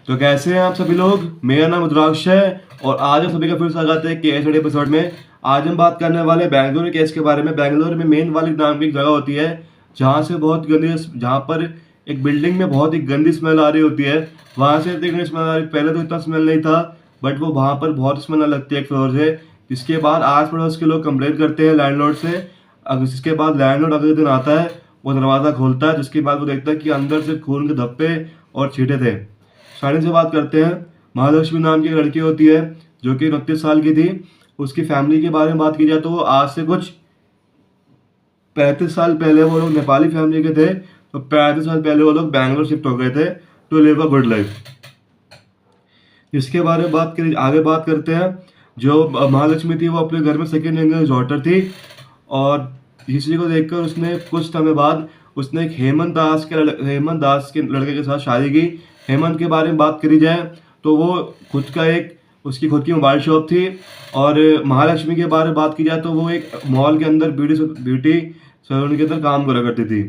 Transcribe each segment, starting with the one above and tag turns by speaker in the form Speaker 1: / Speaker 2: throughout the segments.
Speaker 1: तो कैसे हैं आप सभी लोग। मेरा नाम रुद्राक्ष है और आज हम सभी का फिर स्वागत है केस स्टडी एपिसोड में। आज हम बात करने वाले बेंगलुरु केस के बारे में। बेंगलुरु में मेन वाली नाम की एक जगह होती है जहाँ से बहुत गंदी, जहाँ पर एक बिल्डिंग में बहुत ही गंदी स्मेल आ रही होती है। वहाँ से इतनी गंदी स्मेल आ रही, पहले तो इतना स्मेल नहीं था बट वो वहाँ पर बहुत स्मेल आने लगती है एक फ्लोर से। जिसके बाद आस पड़ोस के लोग कंप्लेन करते हैं लैंडलॉर्ड से। अब इसके बाद लैंडलॉर्ड अगले दिन आता है, वो दरवाज़ा खोलता है, जिसके बाद वो देखता है कि अंदर से खून के धब्बे और छींटे थे। स्टार्टिंग से बात करते हैं। महालक्ष्मी नाम की एक लड़की होती है जो कि 29 साल की थी। उसकी फैमिली के बारे में बात की जाए तो वो आज से कुछ 35 साल पहले वो लोग नेपाली फैमिली के थे। तो 35 साल पहले वो लोग बैंगलोर शिफ्ट हो गए थे to live a good life. इसके बारे में आगे बात करते हैं। जो महालक्ष्मी थी वो अपने घर में सेकेंड यंगेस्ट डॉटर थी और इसी को देखकर उसने कुछ समय बाद उसने एक हेमंत दास के लड़के के साथ शादी की। हेमंत के बारे में बात करी जाए तो वो उसकी खुद की मोबाइल शॉप थी। और महालक्ष्मी के बारे में बात की जाए तो वो एक मॉल के अंदर ब्यूटी सैलून के अंदर काम करा करती थी।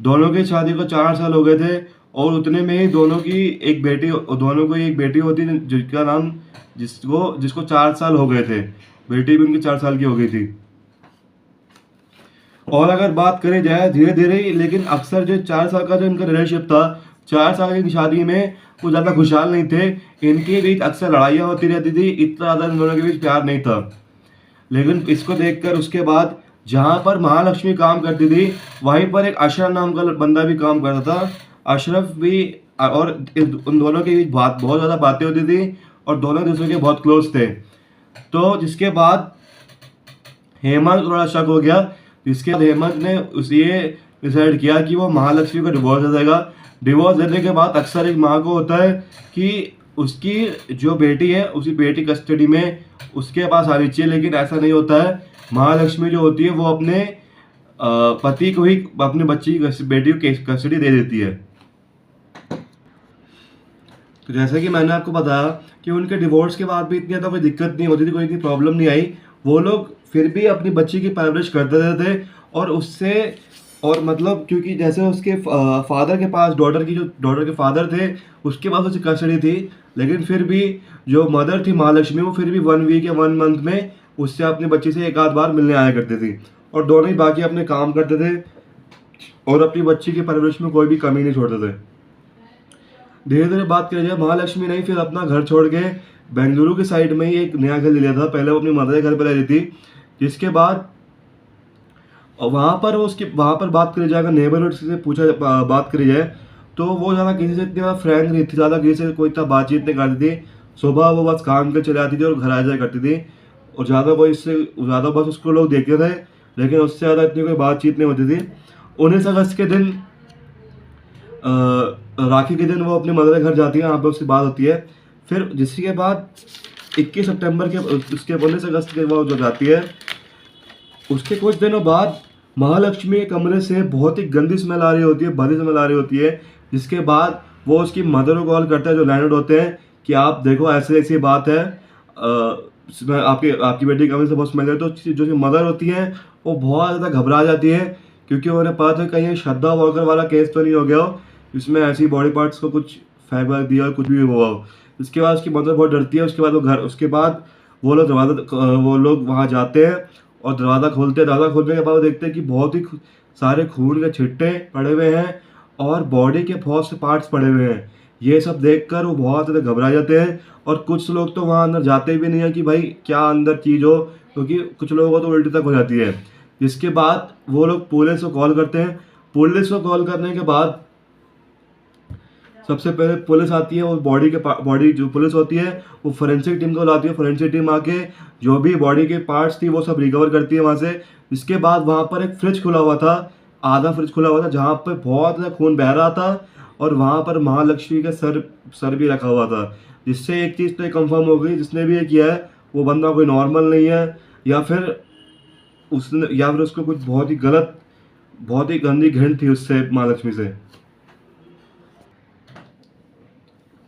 Speaker 1: दोनों की शादी को 4 साल हो गए थे और उतने में ही दोनों को एक बेटी होती जिसका नाम जिसको 4 साल हो गए थे। बेटी भी उनकी 4 साल की हो गई थी। और अगर बात करी जाए धीरे धीरे, लेकिन अक्सर जो 4 साल का जो इनका रिलेशनशिप था, 4 साल की शादी में वो ज़्यादा खुशहाल नहीं थे। इनके बीच अक्सर लड़ाइयाँ होती रहती थी, इतना ज़्यादा इन दोनों के बीच प्यार नहीं था। लेकिन इसको देखकर उसके बाद जहाँ पर महालक्ष्मी काम करती थी वहीं पर एक अशरफ नाम का बंदा भी काम करता था। अशरफ भी, और उन दोनों के बीच बहुत ज़्यादा बातें होती थी और दोनों दूसरे के बहुत क्लोज थे। तो जिसके बाद हेमंत थोड़ा शक हो गया। इसके बाद हेमंत ने ये डिसाइड किया कि वो महालक्ष्मी को डिवोर्स दे देगा। डिवोर्स देने के बाद अक्सर एक माँ को होता है कि उसकी जो बेटी है उसी बेटी कस्टडी में उसके पास आनी चाहिए, लेकिन ऐसा नहीं होता है। महालक्ष्मी जो होती है वो अपने पति को ही अपने बेटी को कस्टडी दे देती है। तो जैसे कि मैंने आपको बताया कि उनके डिवोर्स के बाद भी इतनी ज़्यादा कोई दिक्कत नहीं होती थी, कोई इतनी प्रॉब्लम नहीं आई। वो लोग फिर भी अपनी बच्ची की परवरिश करते रहते थे और उससे, और मतलब क्योंकि जैसे उसके फादर के पास डॉटर के फादर थे उसके पास उसकी कस्टडी थी, लेकिन फिर भी जो मदर थी महालक्ष्मी वो फिर भी 1 वीक या 1 मंथ में उससे अपनी बच्ची से एक आध बार मिलने आया करती थी। और दोनों ही बाकी अपने काम करते थे और अपनी बच्ची की परवरिश में कोई भी कमी नहीं छोड़ते थे। धीरे धीरे बात करी जाए, महालक्ष्मी ने फिर अपना घर छोड़ के बेंगलुरु के साइड में ही एक नया घर ले लिया था। पहले वो अपनी मदर के घर पर रह रही थी। जिसके बाद वहाँ पर बात करी जाए, अगर नेबरहुड से बात करी जाए तो वो ज़्यादा किसी से इतनी ज़्यादा फ्रेंक नहीं थी, ज़्यादा किसी से कोई इतना बातचीत नहीं करती थी। सुबह वो बस काम के चले आती थी और घर आ जाया करती थी और ज़्यादा बस उसको लोग देखते थे, लेकिन उससे ज़्यादा इतनी कोई बातचीत नहीं होती थी। 19 अगस्त के दिन राखी के दिन वो अपनी मदर के घर जाती है, वहाँ पर उससे बात होती है। फिर जिसके बाद 21 सितंबर के उसके 19 अगस्त के वो जो जाती है, उसके कुछ दिनों बाद महालक्ष्मी के कमरे से बहुत ही गंदी स्मेल आ रही होती है, भली स्मेल आ रही होती है। जिसके बाद वो उसकी मदर को कॉल करता है जो लैंडलॉर्ड होते हैं कि आप देखो ऐसे ऐसी बात है, आपकी बेटी के कमरे से बहुत स्मेल है। तो जो उसकी मदर होती है वो बहुत ज़्यादा घबरा जाती है, क्योंकि उन्हें पता था कहीं श्रद्धा वॉकर वाला केस तो नहीं हो गया हो जिसमें ऐसी बॉडी पार्ट्स को कुछ फेंक वैक दिया और कुछ भी हुआ हो। इसके बाद उसकी मदर बहुत डरती है। उसके बाद वो लोग वहाँ जाते हैं और दरवाज़ा खोलते हैं। दरवाज़ा खोलने के बाद वो देखते हैं कि बहुत ही सारे खून के छिट्टे पड़े हुए हैं और बॉडी के बहुत से पार्ट्स पड़े हुए हैं। ये सब देखकर वो बहुत ज़्यादा घबरा जाते हैं और कुछ लोग तो वहाँ अंदर जाते भी नहीं है कि भाई क्या अंदर चीज़ हो, क्योंकि कुछ लोगों को तो उल्टी तक हो जाती है। जिसके बाद वो लोग पुलिस को कॉल करते हैं। पुलिस को कॉल करने के बाद सबसे पहले पुलिस आती है, वो बॉडी जो पुलिस होती है वो फोरेंसिक टीम को बुलाती है। फोरेंसिक टीम आके जो भी बॉडी के पार्ट्स थी वो सब रिकवर करती है वहाँ से। इसके बाद वहाँ पर एक फ्रिज खुला हुआ था, आधा फ्रिज खुला हुआ था, जहाँ पर बहुत ज़्यादा खून बह रहा था और वहाँ पर महालक्ष्मी का सर भी रखा हुआ था। जिससे एक चीज़ तो कंफर्म हो गई, जिसने भी ये किया है वो बंदा कोई नॉर्मल नहीं है, या फिर उसको कुछ बहुत ही गंदी घृण थी उससे, महालक्ष्मी से।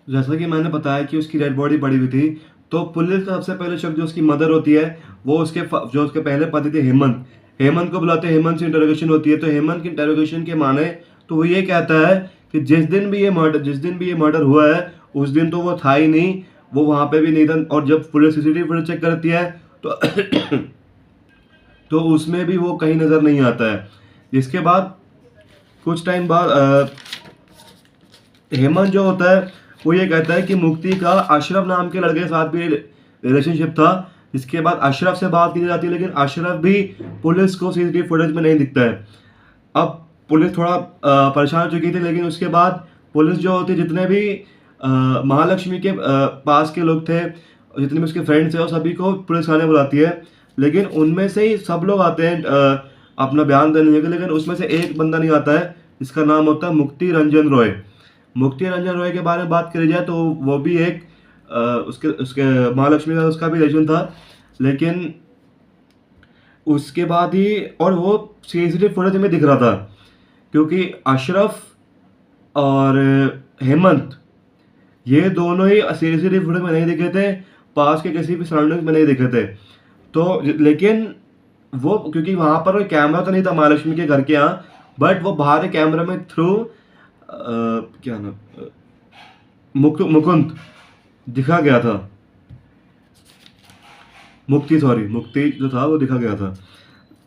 Speaker 1: जैसा कि मैंने बताया कि उसकी डेड बॉडी पड़ी हुई थी, तो पुलिस का सबसे पहले शक जो उसकी मदर होती है वो जो उसके पहले पति थे हेमंत को बुलाते हैं। हेमंत से इंटरोगेशन होती है। तो हेमंत की इंटरोगेशन के माने तो वो ये कहता है कि जिस दिन भी ये मर्डर हुआ है उस दिन तो वो था ही नहीं, वो वहाँ पे भी नहीं था। और जब पुलिस सीसीटीवी फुटेज चेक करती है तो तो उसमें भी वो कहीं नज़र नहीं आता है। इसके बाद कुछ टाइम बाद हेमंत जो होता है वो ये कहता है कि मुक्ति का अशरफ नाम के लड़के के साथ भी रिलेशनशिप था। इसके बाद अशरफ से बात की जाती है, लेकिन अशरफ भी पुलिस को सीसीटीवी फुटेज में नहीं दिखता है। अब पुलिस थोड़ा परेशान हो चुकी थी, लेकिन उसके बाद पुलिस जो होती, जितने भी महालक्ष्मी के पास के लोग थे, जितने भी उसके फ्रेंड्स थे, वो सभी को पुलिस थाने बुलाती है। लेकिन उनमें से ही सब लोग आते हैं अपना बयान देने के, लेकिन उसमें से एक बंदा नहीं आता है, जिसका नाम होता है मुक्ति रंजन रॉय। मुक्ति रंजन रॉय के बारे में बात करी जाए तो वो भी एक उसके उसके महालक्ष्मी का उसका भी रिलेशन था, लेकिन उसके बाद ही, और वो सीसीटीवी फुटेज में दिख रहा था, क्योंकि अशरफ और हेमंत ये दोनों ही सीसीटीवी फुटेज में नहीं दिखे थे, पास के किसी भी सराउंडिंग में नहीं दिखे थे। तो लेकिन वो, क्योंकि वहाँ पर कोई कैमरा तो नहीं था महालक्ष्मी के घर के यहाँ, बट वो बाहर कैमरा में थ्रू क्या नाम मुकुंद दिखा गया था, मुक्ति जो था वो दिखा गया था।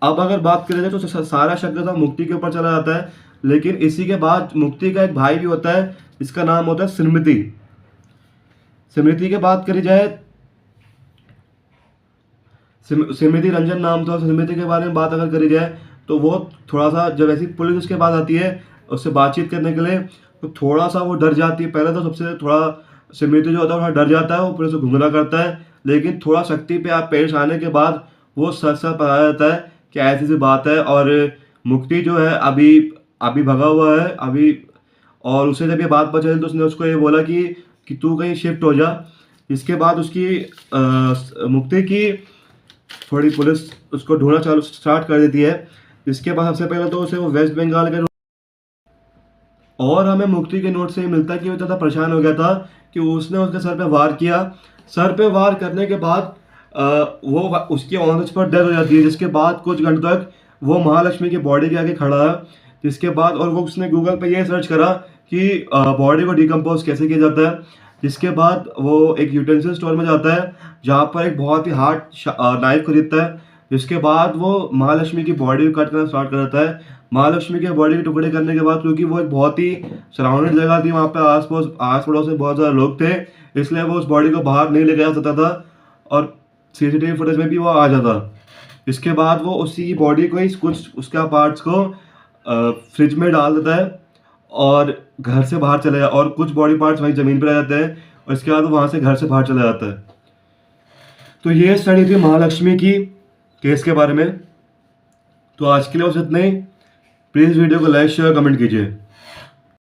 Speaker 1: अब अगर बात करें जाए तो सारा शक जो था मुक्ति के ऊपर चला जाता है, लेकिन इसी के बाद मुक्ति का एक भाई भी होता है, जिसका नाम होता है स्मृति। स्मृति की बात करी जाए, स्मृति रंजन नाम था। स्मृति के बारे में बात अगर करी जाए तो वो थोड़ा सा, जब ऐसी पुलिस उसके बाद आती है उससे बातचीत करने के लिए, तो थोड़ा सा वो डर जाती है। पहले तो सबसे थोड़ा स्मृति जो होता है थोड़ा डर जाता है, वो पुलिस को घुंघला करता है, लेकिन थोड़ा शक्ति पे आप पेश आने के बाद वो सच सच बताया जाता है कि ऐसी सी बात है। और मुक्ति जो है अभी अभी भगा हुआ है अभी, और उसे जब ये बात पता चली तो उसने उसको ये बोला कि तू कहीं शिफ्ट हो जा। इसके बाद उसकी मुक्ति की थोड़ी पुलिस उसको ढूंढना चालू स्टार्ट कर देती है। इसके बाद सबसे पहले तो उसे वो वेस्ट बंगाल के, और हमें मुक्ति के नोट से ही मिलता है कि वो ज़्यादा परेशान हो गया था कि उसने उसके सर पे वार किया। सर पे वार करने के बाद वो उसकी ऑन द स्पॉट डेथ हो जाती है, जिसके बाद कुछ घंटों तक वो महालक्ष्मी की बॉडी के आगे खड़ा है। जिसके बाद और वो उसने गूगल पे ये सर्च करा कि बॉडी को डिकम्पोज कैसे किया जाता है। जिसके बाद वो एक यूटेंसिल स्टोर में जाता है, जहाँ पर एक बहुत ही हार्ड नाइफ खरीदता है। जिसके बाद वो महालक्ष्मी की बॉडी को कट करना स्टार्ट कर देता है। महालक्ष्मी के बॉडी के टुकड़े करने के बाद, क्योंकि वो एक बहुत ही सराउंडेड जगह थी, वहाँ पे आस पड़ोस में बहुत ज़्यादा लोग थे, इसलिए वो उस बॉडी को बाहर नहीं लेके जा सकता था, और सीसीटीवी फुटेज में भी वो आ जाता। इसके बाद वो उसी की बॉडी को ही कुछ उसका पार्ट्स को फ्रिज में डाल देता है और घर से बाहर चले जाता, और कुछ बॉडी पार्ट्स वहीं ज़मीन पर रह जाते हैं, और इसके बाद वो वहाँ से घर से बाहर चला जाता है। तो ये स्टडी थी महालक्ष्मी की केस के बारे में। तो आज के लिए बस इतना ही। प्लीज़ वीडियो को लाइक शेयर कमेंट कीजिए।